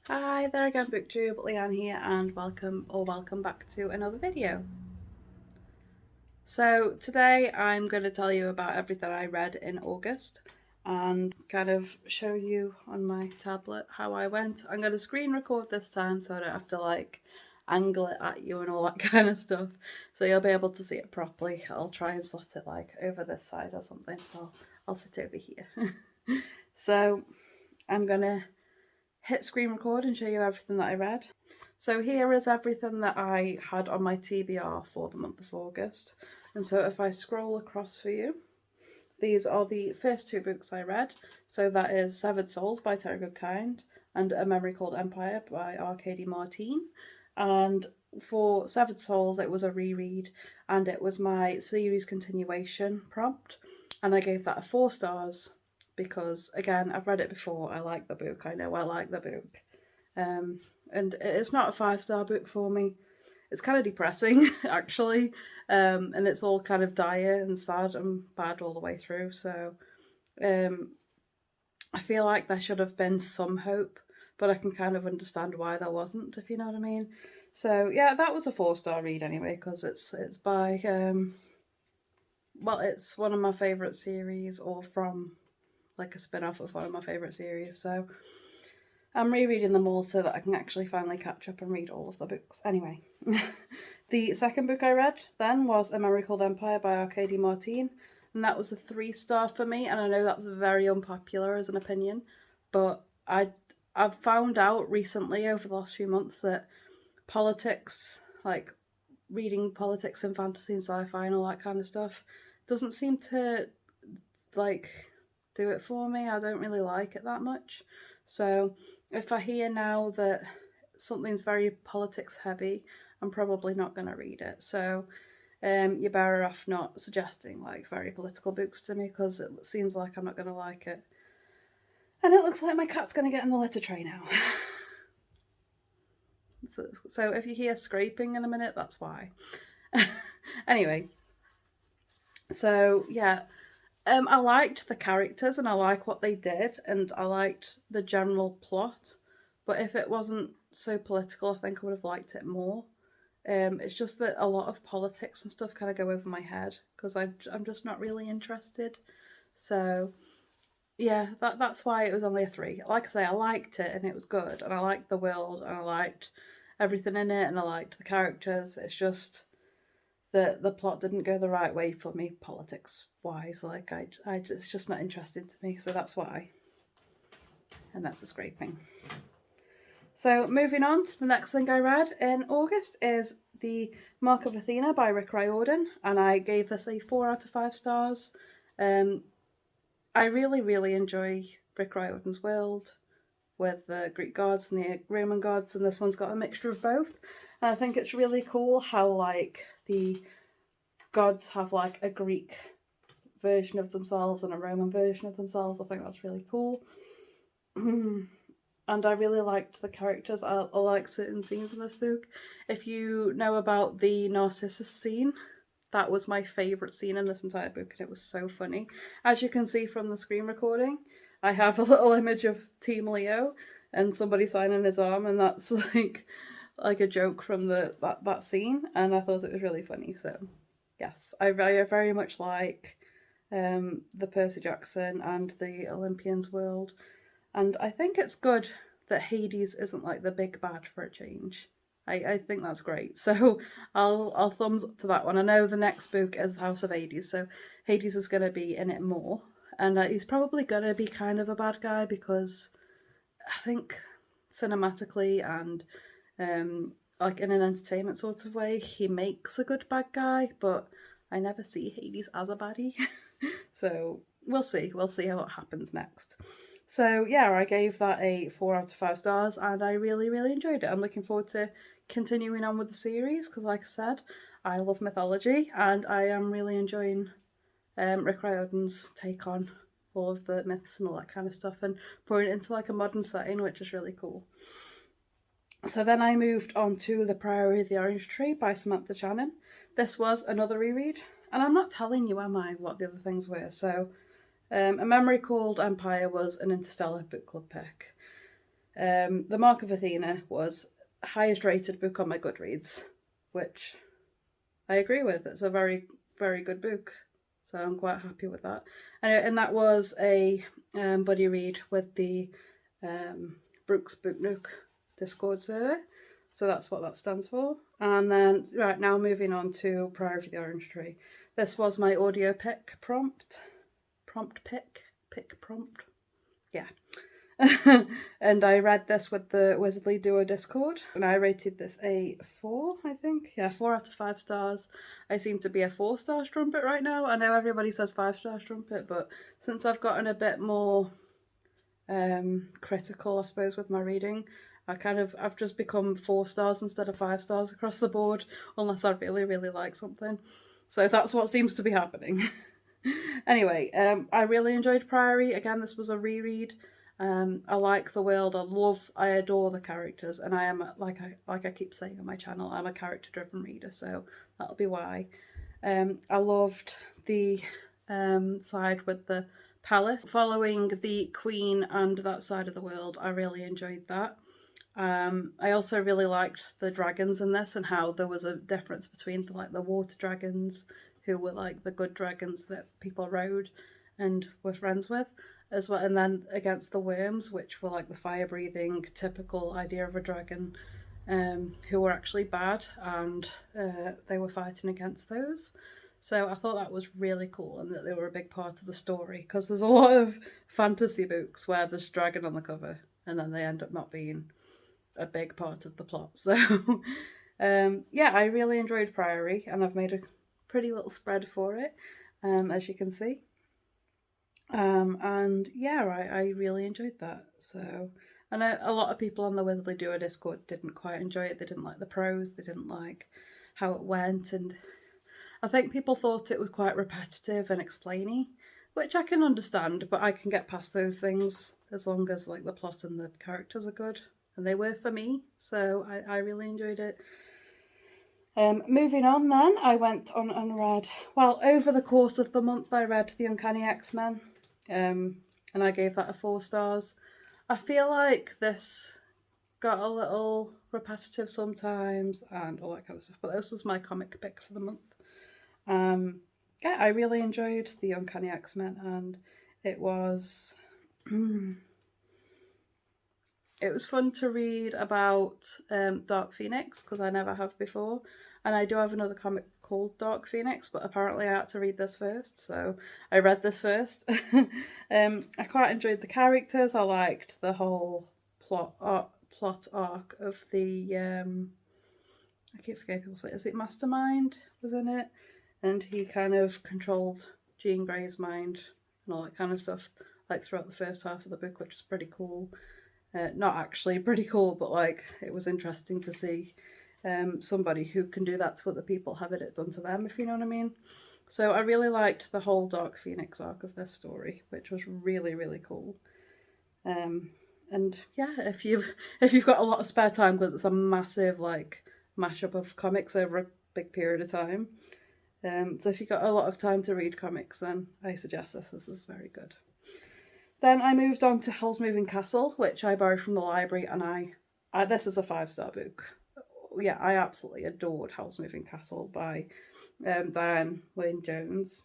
Hi there again, BookTube, Leanne here, and welcome back to another video. So today I'm going to tell you about everything I read in August and kind of show you on my tablet how I went. I'm going to screen record this time so I don't have to angle it at you and all that kind of stuff. So you'll be able to see it properly. I'll try and slot it over this side or something. So I'll sit over here. So I'm going to hit screen record and show you everything that I read. So here is everything that I had on my TBR for the month of August. And so if I scroll across for you, these are the first two books I read. So that is Severed Souls by Terry Goodkind and A Memory Called Empire by Arcady Martine. And for Severed Souls, it was a reread and it was my series continuation prompt. And I gave that a 4 stars because, again, I've read it before. I like the book. I know I like the book. And it's not a 5-star book for me. It's kind of depressing, actually. And it's all kind of dire and sad and bad all the way through. So I feel like there should have been some hope, but I can kind of understand why there wasn't, if you know what I mean. So yeah, that was a 4-star read anyway, because it's by it's one of my favourite series, or from like a spin-off of one of my favourite series. So I'm rereading them all so that I can actually finally catch up and read all of the books. Anyway, the second book I read then was A Memory Called Empire by Arcady Martine, and that was a 3-star for me. And I know that's very unpopular as an opinion, but I've found out recently over the last few months that politics, like reading politics and fantasy and sci-fi and all that kind of stuff, doesn't seem to like do it for me. I don't really like it that much. So if I hear now that something's very politics heavy, I'm probably not going to read it. So you're better off not suggesting like very political books to me, because it seems like I'm not going to like it. And it looks like my cat's going to get in the litter tray now. So if you hear scraping in a minute, that's why. Anyway, so yeah, I liked the characters and I like what they did and I liked the general plot, but if it wasn't so political, I think I would have liked it more. It's just that a lot of politics and stuff kind of go over my head because I'm just not really interested. So yeah, that's why it was only a 3. Like I say, I liked it and it was good, and I liked the world and I liked everything in it and I liked the characters. It's just that the plot didn't go the right way for me politics wise. Like it's just not interesting to me, so that's why. And that's the scraping. So moving on to the next thing I read in August is the Mark of Athena by Rick Riordan, and I gave this a 4 out of 5 stars. I really enjoy Rick Riordan's world with the Greek gods and the Roman gods, and this one's got a mixture of both. And I think it's really cool how like the gods have like a Greek version of themselves and a Roman version of themselves. I think that's really cool. And I really liked the characters. I like certain scenes in this book. If you know about the Narcissus scene, that was my favourite scene in this entire book, and it was so funny. As you can see from the screen recording, I have a little image of Team Leo and somebody signing his arm, and that's like a joke from that scene, and I thought it was really funny. So yes, I very much like the Percy Jackson and the Olympians world. And I think it's good that Hades isn't like the big bad for a change. I think that's great. So I'll thumbs up to that one. I know the next book is the House of Hades, so Hades is going to be in it more. And he's probably going to be kind of a bad guy because I think cinematically and like in an entertainment sort of way, he makes a good bad guy, but I never see Hades as a baddie. So we'll see. We'll see what happens next. So yeah, I gave that a 4 out of 5 stars, and I really enjoyed it. I'm looking forward to continuing on with the series because, like I said, I love mythology, and I am really enjoying Rick Riordan's take on all of the myths and all that kind of stuff, and pouring it into like a modern setting, which is really cool. So then I moved on to The Priory of the Orange Tree by Samantha Shannon. This was another reread, and I'm not telling you, am I, what the other things were. So A Memory Called Empire was an Interstellar book club pick. The Mark of Athena was highest rated book on my Goodreads, which I agree with. It's a very, very good book. So I'm quite happy with that. And that was a buddy read with the Brooks Book Nook Discord server. So that's what that stands for. And then, right now, moving on to Priory of the Orange Tree. This was my audio pick prompt. Pick prompt. Yeah. And I read this with the Wizardly Duo Discord, and I rated this a 4, I think. Yeah, 4 out of 5 stars. I seem to be a 4-star strumpet right now. I know everybody says 5-star strumpet, but since I've gotten a bit more critical, I suppose, with my reading, I've just become 4 stars instead of 5 stars across the board, unless I really, really like something. So that's what seems to be happening. Anyway, I really enjoyed Priory. Again, this was a reread. I like the world. I adore the characters, and I am, like I keep saying on my channel, I'm a character-driven reader, so that'll be why. I loved the side with the palace, following the queen and that side of the world. I really enjoyed that. I also really liked the dragons in this, and how there was a difference between the water dragons, who were like the good dragons that people rode and were friends with, as well, and then against the worms, which were like the fire-breathing typical idea of a dragon, who were actually bad, and they were fighting against those. So I thought that was really cool, and that they were a big part of the story, because there's a lot of fantasy books where there's a dragon on the cover and then they end up not being a big part of the plot. So yeah, I really enjoyed Priory, and I've made a pretty little spread for it, as you can see. And yeah, I really enjoyed that. So, and a lot of people on the Wizardly Duo Discord didn't quite enjoy it. They didn't like the prose, they didn't like how it went, and I think people thought it was quite repetitive and explainy, which I can understand, but I can get past those things as long as like the plot and the characters are good, and they were for me, so I really enjoyed it. Moving on then, I went on and read, well, over the course of the month I read The Uncanny XMen, and I gave that a 4 stars. I feel like this got a little repetitive sometimes and all that kind of stuff, but this was my comic pick for the month. Yeah, I really enjoyed The Uncanny XMen, and it was it was fun to read about Dark Phoenix, because I never have before, and I do have another comic called Dark Phoenix, but apparently I had to read this first, so I read this first. I quite enjoyed the characters. I liked the whole plot arc of the I keep forgetting people say, is it Mastermind was in it, and he kind of controlled Jean Grey's mind and all that kind of stuff, like throughout the first half of the book, which is pretty cool. Not actually pretty cool, but like it was interesting to see somebody who can do that to other people having it done to them, if you know what I mean. So I really liked the whole Dark Phoenix arc of this story, which was really, really cool. And yeah, if you've got a lot of spare time, because it's a massive like mashup of comics over a big period of time, so if you've got a lot of time to read comics, then I suggest this. This is very good. Then I moved on to Howl's Moving Castle, which I borrowed from the library, and I this is a 5-star book. Yeah, I absolutely adored Howl's Moving Castle by Diane Wynne Jones.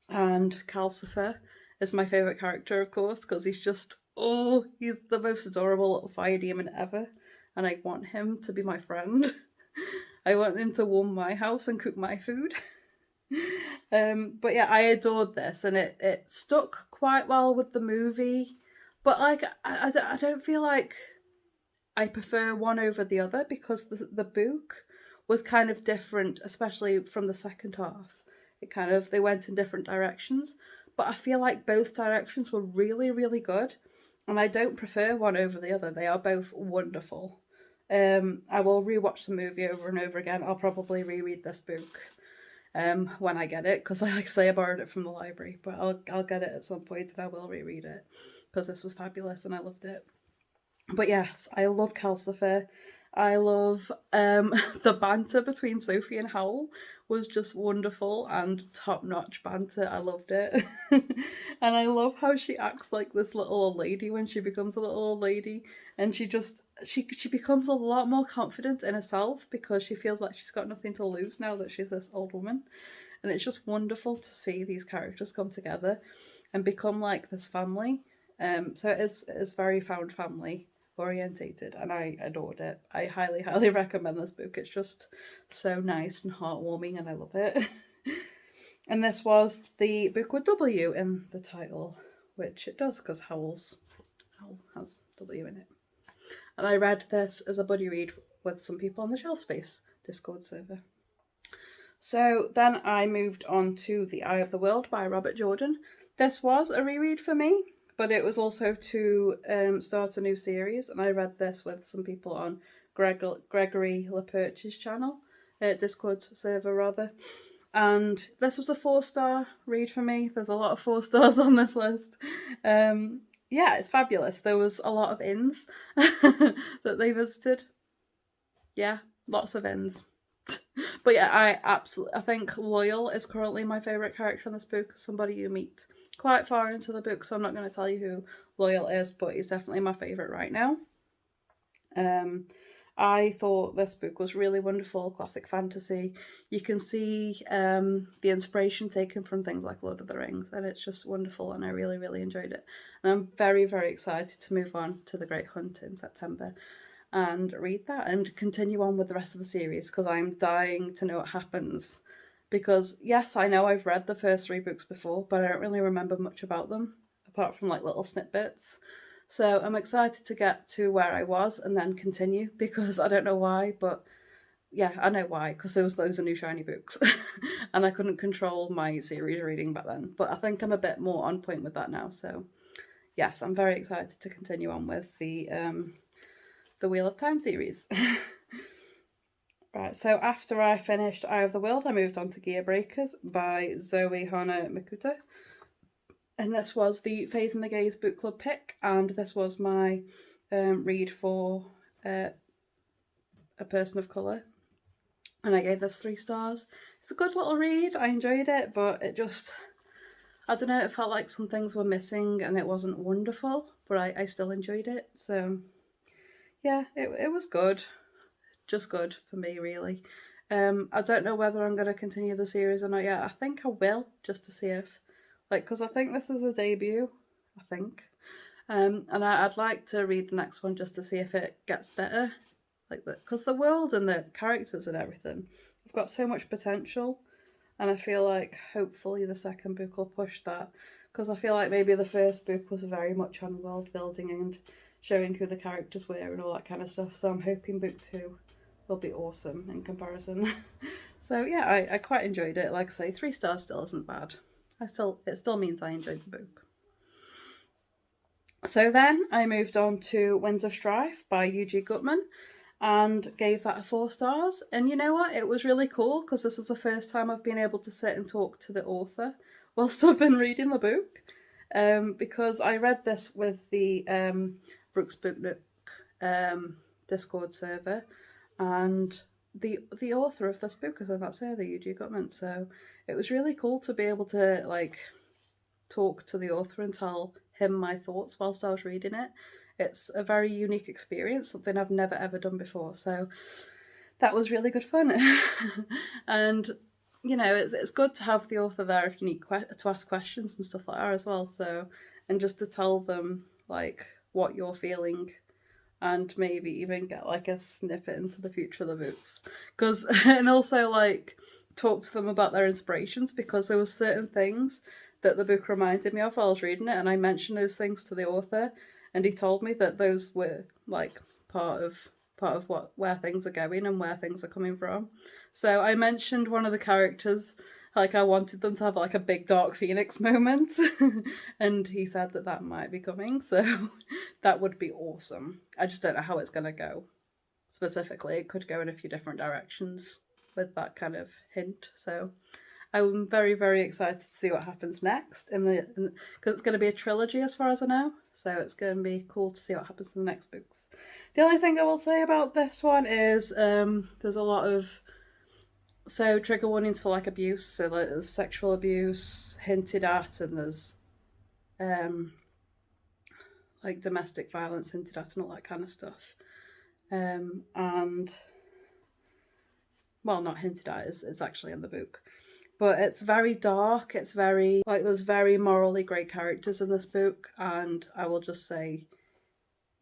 And Calcifer is my favourite character, of course, because he's the most adorable little fire demon ever, and I want him to be my friend. I want him to warm my house and cook my food. But yeah, I adored this, and it stuck quite well with the movie, but like I don't feel like I prefer one over the other, because the book was kind of different, especially from the second half. They went in different directions, but I feel like both directions were really, really good, and I don't prefer one over the other. They are both wonderful. I will rewatch the movie over and over again. I'll probably reread this book when I get it, because like I say, I borrowed it from the library, but I'll get it at some point, and I will reread it, because this was fabulous and I loved it. But yes, I love Calcifer. I love the banter between Sophie and Howl was just wonderful and top-notch banter. I loved it. And I love how she acts like this little old lady when she becomes a little old lady, and she becomes a lot more confident in herself because she feels like she's got nothing to lose now that she's this old woman. And it's just wonderful to see these characters come together and become like this family. So it is very found family orientated, and I adored it. I highly, highly recommend this book. It's just so nice and heartwarming, and I love it. And this was the book with W in the title, which it does because Howl has W in it. And I read this as a buddy read with some people on the Shelf Space Discord server. So then I moved on to The Eye of the World by Robert Jordan. This was a reread for me, but it was also to start a new series, and I read this with some people on Gregory LaPerche's channel, Discord server rather. And this was a 4-star read for me. There's a lot of 4 stars on this list. Yeah, it's fabulous. There was a lot of inns that they visited. Yeah, lots of inns. But yeah, I think Loyal is currently my favourite character in this book. Somebody you meet quite far into the book, so I'm not going to tell you who Loyal is, but he's definitely my favourite right now. I thought this book was really wonderful, classic fantasy. You can see the inspiration taken from things like Lord of the Rings, and it's just wonderful, and I really, really enjoyed it. And I'm very, very excited to move on to The Great Hunt in September and read that and continue on with the rest of the series, because I'm dying to know what happens. Because yes, I know I've read the first 3 books before, but I don't really remember much about them apart from like little snippets. So I'm excited to get to where I was and then continue, because I don't know why, but yeah, I know why, because there was loads of new shiny books and I couldn't control my series reading back then. But I think I'm a bit more on point with that now. So yes, I'm very excited to continue on with the Wheel of Time series. Right, so after I finished Eye of the World, I moved on to Gearbreakers by Zoe Hana Mikuta. And this was the Faes and the Gays book club pick, and this was my read for a person of colour. And I gave this 3 stars. It's a good little read, I enjoyed it, but it just, I don't know, it felt like some things were missing and it wasn't wonderful, but I still enjoyed it. So yeah, it was good. Just good for me, really. I don't know whether I'm going to continue the series or not yet. I think I will, just to see if, because I think this is a debut, I think. And I'd like to read the next one just to see if it gets better. Because the world and the characters and everything have got so much potential. And I feel like hopefully the second book will push that. Because I feel like maybe the first book was very much on world building and showing who the characters were and all that kind of stuff. So I'm hoping book 2 will be awesome in comparison. So yeah, I quite enjoyed it. Like I say, 3 stars still isn't bad. It still means I enjoyed the book. So then I moved on to Windsor Strife by U.G. Gutman and gave that 4 stars. And you know what? It was really cool because this is the first time I've been able to sit and talk to the author whilst I've been reading the book. Because I read this with the Brooks Book Nook Discord server, and the author of this book is in that server, U.G. Gutman. So it was really cool to be able to talk to the author and tell him my thoughts whilst I was reading it. It's a very unique experience, something I've never ever done before. So that was really good fun. And it's good to have the author there if you need to ask questions and stuff like that as well. So, and just to tell them what you're feeling, and maybe even get a snippet into the future of the books, and also talk to them about their inspirations, because there was certain things that the book reminded me of while I was reading it, and I mentioned those things to the author, and he told me that those were part of where things are going and where things are coming from. So I mentioned one of the characters, I wanted them to have a big dark phoenix moment, and he said that might be coming, so that would be awesome. I just don't know how it's going to go specifically. It could go in a few different directions with that kind of hint, so I'm very, very excited to see what happens next because it's going to be a trilogy as far as I know. So it's going to be cool to see what happens in the next books. The only thing I will say about this one is there's a lot of trigger warnings for like abuse, so like there's sexual abuse hinted at, and there's like domestic violence hinted at and all that kind of stuff. And well, not hinted at, it's actually in the book. But it's very dark, it's very, like, there's very morally grey characters in this book, and I will just say,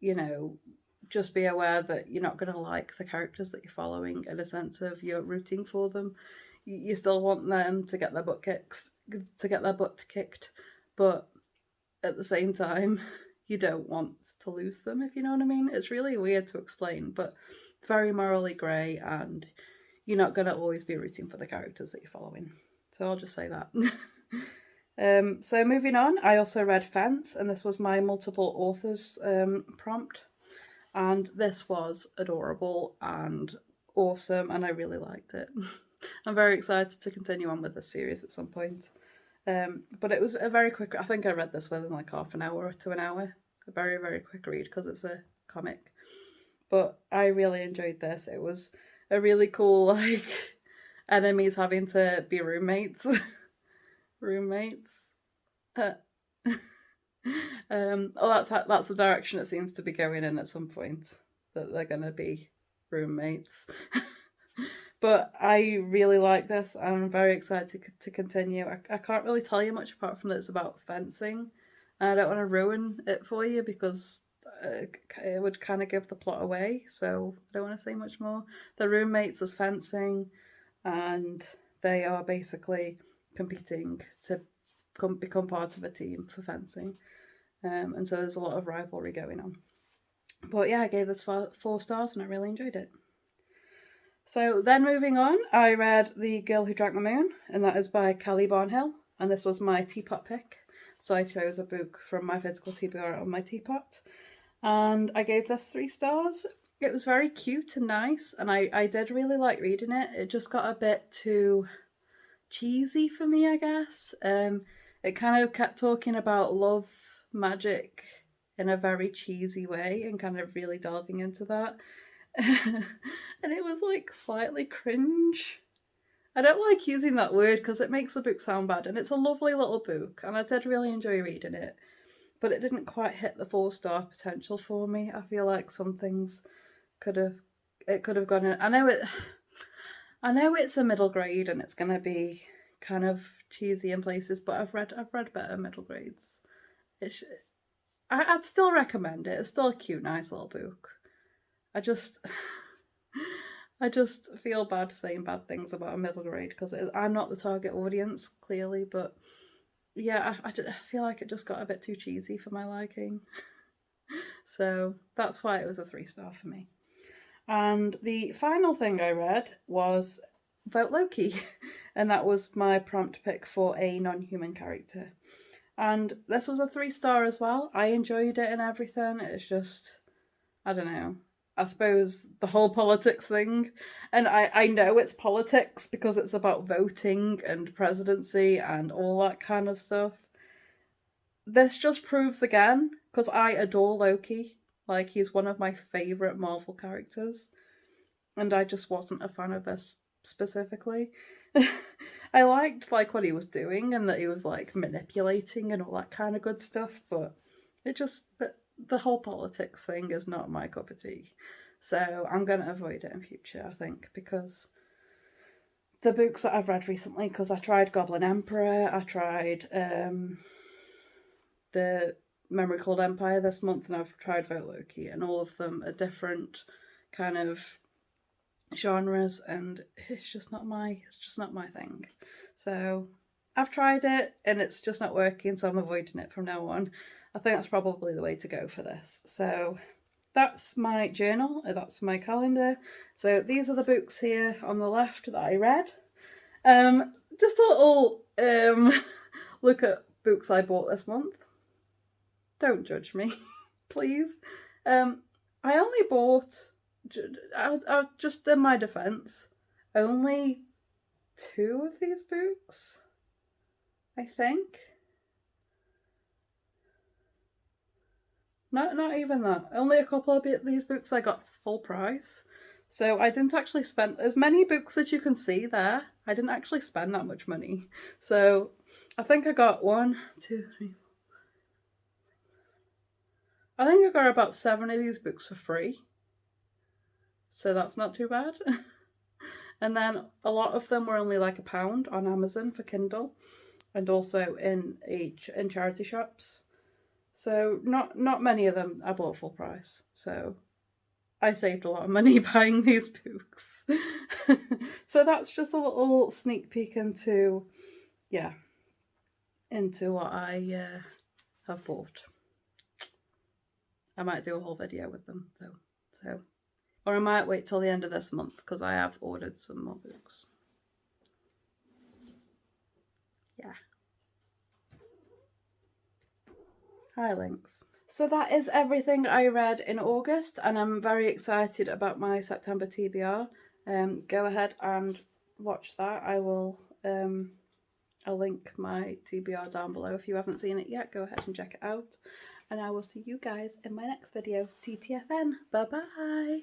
you know, just be aware that you're not going to like the characters that you're following in a sense of you're rooting for them. You still want them to get their butt kicked, but at the same time, you don't want to lose them, if you know what I mean. It's really weird to explain, but very morally grey, and you're not going to always be rooting for the characters that you're following. So I'll just say that. So moving on, I also read Fence, and this was my multiple authors prompt. And this was adorable and awesome, and I really liked it. I'm very excited to continue on with this series at some point. But it was a very quick, I think I read this within like half an hour to an hour. A very, very quick read because it's a comic. But I really enjoyed this. It was a really cool, like, enemies having to be roommates. That's the direction it seems to be going in at some point, that they're gonna be roommates. But I really like this, and I'm very excited to continue. I can't really tell you much apart from that it's about fencing, and I don't want to ruin it for you because it would kind of give the plot away, so I don't want to say much more. The roommates is fencing, and they are basically competing to become part of a team for fencing. And so there's a lot of rivalry going on. But yeah, I gave this 4 stars and I really enjoyed it. So then moving on, I read The Girl Who Drank the Moon, and that is by Kelly Barnhill, and this was my teapot pick. So I chose a book from my physical TBR on my teapot, and I gave this 3 stars. It was very cute and nice, and I did really like reading it. It just got a bit too cheesy for me, I guess. It kind of kept talking about love, magic in a very cheesy way and kind of really delving into that. And it was like slightly cringe. I don't like using that word because it makes the book sound bad, and it's a lovely little book and I did really enjoy reading it, but it didn't quite hit the 4-star potential for me. I feel like some things could have gone in. I know it's a middle grade and it's gonna be kind of cheesy in places, but I've read better middle grades. I'd still recommend it. It's still a cute, nice little book. I just feel bad saying bad things about a middle grade because I'm not the target audience, clearly, but yeah, I feel like it just got a bit too cheesy for my liking. So that's why it was a 3-star for me. And the final thing I read was Vote Loki, and that was my prompt pick for a non-human character. And this was a 3-star as well. I enjoyed it and everything. It's just, I don't know. I suppose the whole politics thing. And I know it's politics because it's about voting and presidency and all that kind of stuff. This just proves again, because I adore Loki. Like, he's one of my favourite Marvel characters. And I just wasn't a fan of this specifically. I liked like what he was doing and that he was like manipulating and all that kind of good stuff, but it just the whole politics thing is not my cup of tea. So I'm going to avoid it in future, I think, because the books that I've read recently, because I tried Goblin Emperor, I tried the Memory Called Empire this month, and I've tried Vote Loki, and all of them are different kind of genres, and it's just not my thing. So I've tried it and it's just not working, so I'm avoiding it from now on. I think that's probably the way to go for this. So that's my journal, that's my calendar. So these are the books here on the left that I read. Just a little look at books I bought this month. Don't judge me, please. I only bought, I'll just in my defence, only 2 of these books, I think. Not even that. Only a couple of these books I got full price. So I didn't actually spend as many books as you can see there. I didn't actually spend that much money. So I think I got 1, 2, 3. I think I got about 7 of these books for free. So that's not too bad. And then a lot of them were only like £1 on Amazon for Kindle, and also in charity shops. So not many of them I bought full price. So I saved a lot of money buying these books. So that's just a little sneak peek into what I have bought. I might do a whole video with them though. So, or I might wait till the end of this month because I have ordered some more books. Yeah. Hi, links. So that is everything I read in August, and I'm very excited about my September TBR. Go ahead and watch that. I will. I'll link my TBR down below. If you haven't seen it yet, go ahead and check it out. And I will see you guys in my next video. TTFN. Bye bye.